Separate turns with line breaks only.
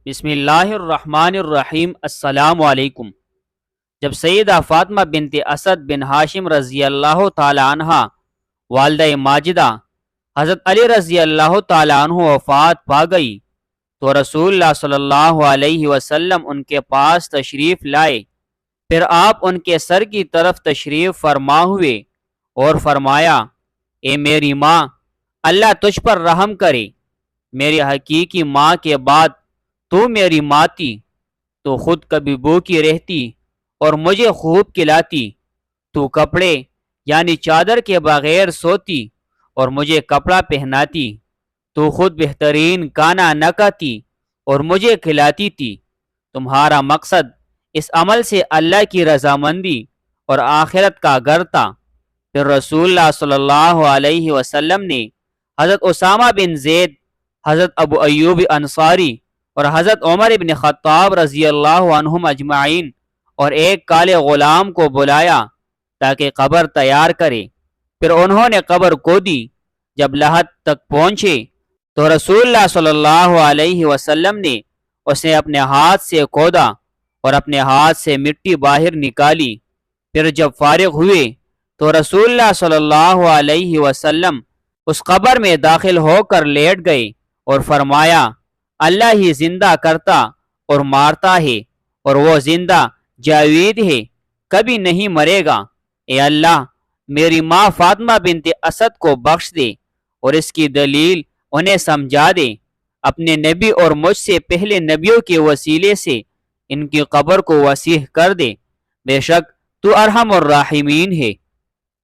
بسم اللہ الرحمن الرحیم۔ السلام علیکم۔ جب سیدہ فاطمہ بنت اسد بن ہاشم رضی اللہ تعالی عنہ والدہ ماجدہ حضرت علی رضی اللہ تعالی عنہ وفات پا گئی تو رسول اللہ صلی اللہ علیہ وسلم ان کے پاس تشریف لائے۔ پھر آپ ان کے سر کی طرف تشریف فرما ہوئے اور فرمایا، اے میری ماں، اللہ تجھ پر رحم کرے۔ میری حقیقی ماں کے بعد تو میری ماں تھی۔ تو خود کبھی بھوکی رہتی اور مجھے خوب کھلاتی۔ تو کپڑے یعنی چادر کے بغیر سوتی اور مجھے کپڑا پہناتی۔ تو خود بہترین کھانا نہ کھاتی اور مجھے کھلاتی تھی۔ تمہارا مقصد اس عمل سے اللہ کی رضامندی اور آخرت کا گھر تھا۔ پھر رسول اللہ صلی اللہ علیہ وسلم نے حضرت اسامہ بن زید، حضرت ابو ایوب انصاری اور حضرت عمر بن خطاب رضی اللہ عنہم اجمعین اور ایک کالے غلام کو بلایا تاکہ قبر تیار کرے۔ پھر انہوں نے قبر کھودی۔ جب لحد تک پہنچے تو رسول اللہ صلی اللہ علیہ وسلم نے اسے اپنے ہاتھ سے کھودا اور اپنے ہاتھ سے مٹی باہر نکالی۔ پھر جب فارغ ہوئے تو رسول اللہ صلی اللہ علیہ وسلم اس قبر میں داخل ہو کر لیٹ گئے اور فرمایا، اللہ ہی زندہ کرتا اور مارتا ہے اور وہ زندہ جاوید ہے، کبھی نہیں مرے گا۔ اے اللہ، میری ماں فاطمہ بنت اسد کو بخش دے اور اس کی دلیل انہیں سمجھا دے۔ اپنے نبی اور مجھ سے پہلے نبیوں کے وسیلے سے ان کی قبر کو وسیع کر دے، بے شک تو ارحم الراحمین ہے۔